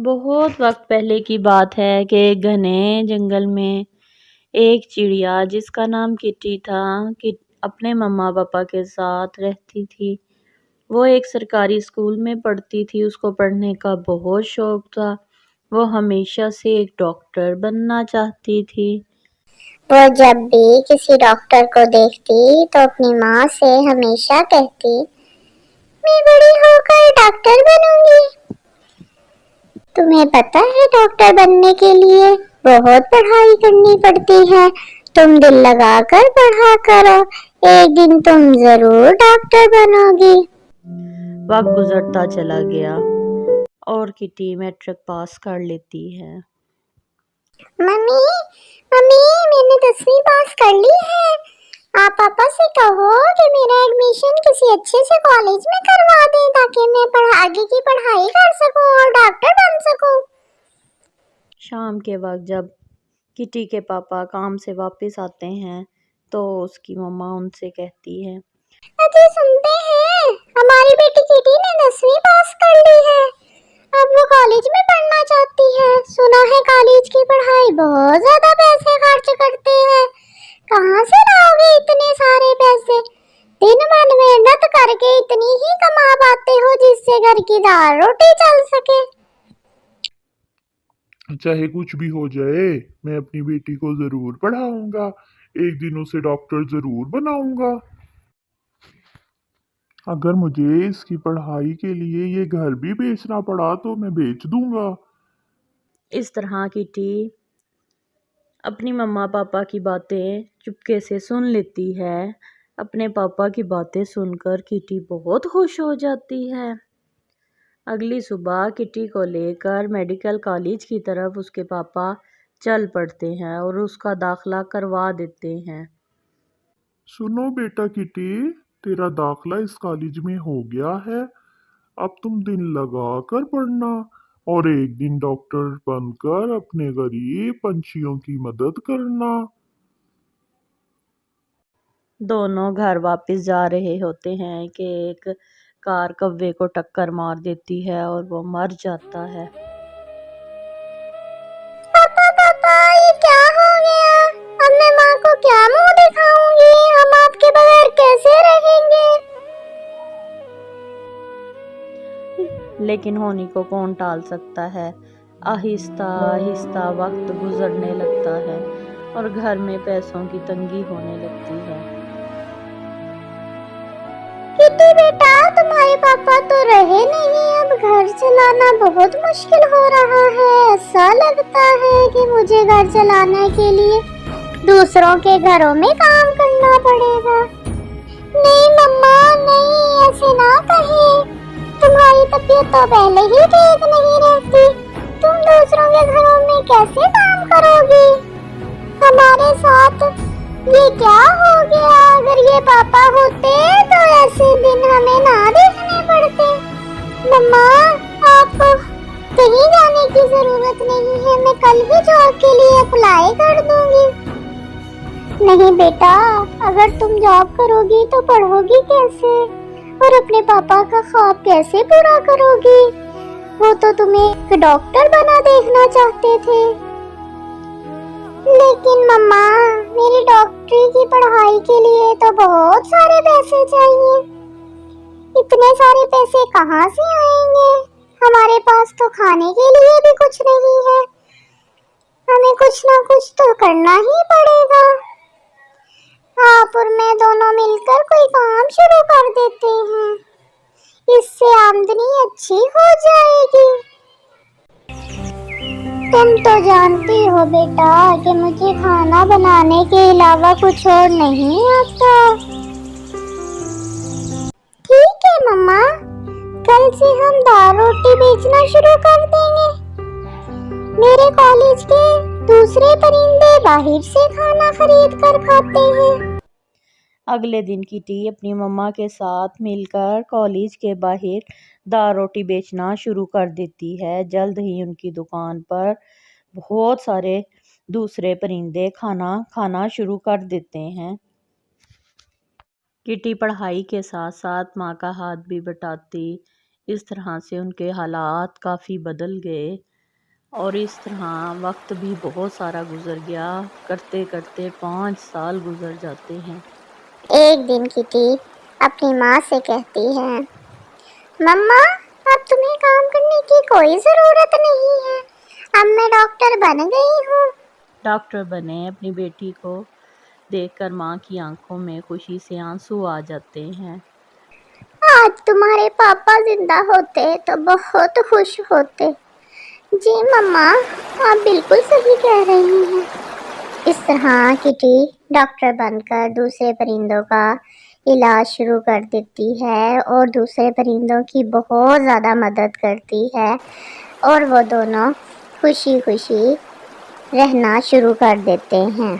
بہت وقت پہلے کی بات ہے کہ ایک گھنے جنگل میں ایک چڑیا جس کا نام کٹی تھا اپنے مما پاپا کے ساتھ رہتی تھی۔ وہ ایک سرکاری اسکول میں پڑھتی تھی۔ اس کو پڑھنے کا بہت شوق تھا۔ وہ ہمیشہ سے ایک ڈاکٹر بننا چاہتی تھی۔ وہ جب بھی کسی ڈاکٹر کو دیکھتی تو اپنی ماں سے ہمیشہ کہتی، میں بڑی ہو کر ڈاکٹر بنوں گی۔ تمہیں پتہ ہے ڈاکٹر بننے کے لیے بہت پڑھائی کرنی پڑتی ہے۔ تم دل لگا کر پڑھا کرو، ایک دن تم ضرور ڈاکٹر بنو گی۔ وقت گزرتا چلا گیا اور کٹی میٹرک پاس کر لیتی ہے۔ ممی میں نے 10ویں پاس کر لی ہے۔ آپ پاپا سے کہو کہ میرا ایڈمیشن کسی اچھے سے کالج میں کروا دیں تاکہ میں آگے کی پڑھائی کر سکوں اور ڈاکٹر بن سکوں۔ شام کے وقت جب کٹی کے پاپا کام سے واپس آتے ہیں تو اس کی مما ان سے کہتی ہے، اجی سنتے ہیں ہماری بیٹی کٹی نے 10ویں پاس کر لی ہے۔ اب وہ کالج میں پڑھنا چاہتی ہے۔ سنا ہے کالج کی پڑھائی بہت زیادہ پیسے خرچ کرتے ہیں۔ کہاں سے لاؤ گے اتنے سارے پیسے؟ دن بھر محنت کر کے اتنی ہی کما پاتے ہو جس سے گھر کی دال روٹی چل سکے۔ چاہے کچھ بھی ہو جائے میں اپنی بیٹی کو ضرور پڑھاؤں گا، ایک دن اسے ڈاکٹر ضرور بناؤں گا۔ اگر مجھے اس کی پڑھائی کے لیے یہ گھر بھی بیچنا پڑا تو میں بیچ دوں گا۔ اس طرح کٹی اپنی مما پاپا کی باتیں چپکے سے سن لیتی ہے۔ اپنے پاپا کی باتیں سن کر کٹی بہت خوش ہو جاتی ہے۔ اگلی صبح کٹی کو لے کر میڈیکل کالج کی طرف اس کے پاپا چل پڑتے ہیں اور اس کا داخلہ کروا دیتے ہیں۔ سنو بیٹا کٹی، تیرا داخلہ اس کالج میں ہو گیا ہے۔ اب تم دل لگا کر پڑھنا اور ایک دن ڈاکٹر بن کر اپنے غریب پنچھیوں کی مدد کرنا۔ دونوں گھر واپس جا رہے ہوتے ہیں کہ ایک کار کوے کو ٹکر مار دیتی ہے اور وہ مر جاتا ہے۔ پاپا یہ کیا ہو گیا؟ اب میں ماں کو کیا منہ دکھاؤں گی؟ ہم آپ کے بغیر کیسے رہیں گے؟ لیکن ہونی کو کون ٹال سکتا ہے۔ آہستہ آہستہ وقت گزرنے لگتا ہے اور گھر میں پیسوں کی تنگی ہونے لگتی ہے۔ کٹی بیٹا، تمہارے پاپا تو رہے نہیں، اب گھر چلانا بہت مشکل ہو رہا ہے۔ ایسا لگتا ہے کہ مجھے گھر چلانے کے لیے دوسروں کے گھروں میں کام کرنا پڑے گا۔ نہیں مما، نہیں ایسے نہ کہیں، تمہاری طبیعت تو پہلے ہی ٹھیک نہیں رہتی، تم دوسروں کے گھروں میں کیسے کام کرو گی؟ ہمارے ساتھ یہ کیا ہو گیا؟ اگر یہ پاپا ہوتے تو ایسے دن ہمیں نہ دیکھنے پڑتے۔ مما، آپ کو کہیں جانے کی ضرورت نہیں ہے، میں کل ہی جاب کے لیے اپلائی کر دوں گی۔ نہیں بیٹا، اگر تم جاب کرو گی تو پڑھو گی کیسے اور اپنے پاپا کا خواب کیسے پورا کرو گی؟ وہ تو تمہیں ایک ڈاکٹر بنا دیکھنا چاہتے تھے۔ لیکن مما، میری ڈاکٹری کی پڑھائی کے لیے تو بہت سارے پیسے چاہیے۔ اتنے سارے پیسے کہاں سے آئیں گے؟ ہمارے پاس تو کھانے کے لیے بھی کچھ نہیں ہے، ہمیں کچھ نہ کچھ تو کرنا ہی پڑے گا۔ آپ اور میں دونوں مل کر کوئی کام شروع کر دیتے ہیں، اس سے آمدنی اچھی ہو جائے گی۔ تم تو جانتی ہو بیٹا کہ مجھے کھانا بنانے کے علاوہ کچھ اور نہیں آتا۔ ٹھیک ہے مما، کل سے ہم دال روٹی بیچنا شروع کر دیں گے۔ میرے کالج کے دوسرے پرندے باہر سے کھانا خرید کر کھاتے ہیں۔ اگلے دن کٹی اپنی مما کے ساتھ مل کر کالج کے باہر دال روٹی بیچنا شروع کر دیتی ہے۔ جلد ہی ان کی دکان پر بہت سارے دوسرے پرندے کھانا کھانا شروع کر دیتے ہیں۔ کٹی پڑھائی کے ساتھ ساتھ ماں کا ہاتھ بھی بٹاتی۔ اس طرح سے ان کے حالات کافی بدل گئے۔ اور اس طرح وقت بھی بہت سارا گزر گیا، کرتے کرتے 5 سال گزر جاتے ہیں۔ ایک دن کٹی اپنی ماں سے کہتی ہے، مما اب تمہیں کام کرنے کی کوئی ضرورت نہیں ہے، اب میں ڈاکٹر بن گئی ہوں۔ ڈاکٹر بنے اپنی بیٹی کو دیکھ کر ماں کی آنکھوں میں خوشی سے آنسو آ جاتے ہیں۔ آج تمہارے پاپا زندہ ہوتے تو بہت خوش ہوتے۔ جی مما، آپ بالکل صحیح کہہ رہی ہیں۔ اس طرح کٹی ڈاکٹر بن کر دوسرے پرندوں کا علاج شروع کر دیتی ہے اور دوسرے پرندوں کی بہت زیادہ مدد کرتی ہے، اور وہ دونوں خوشی خوشی رہنا شروع کر دیتے ہیں۔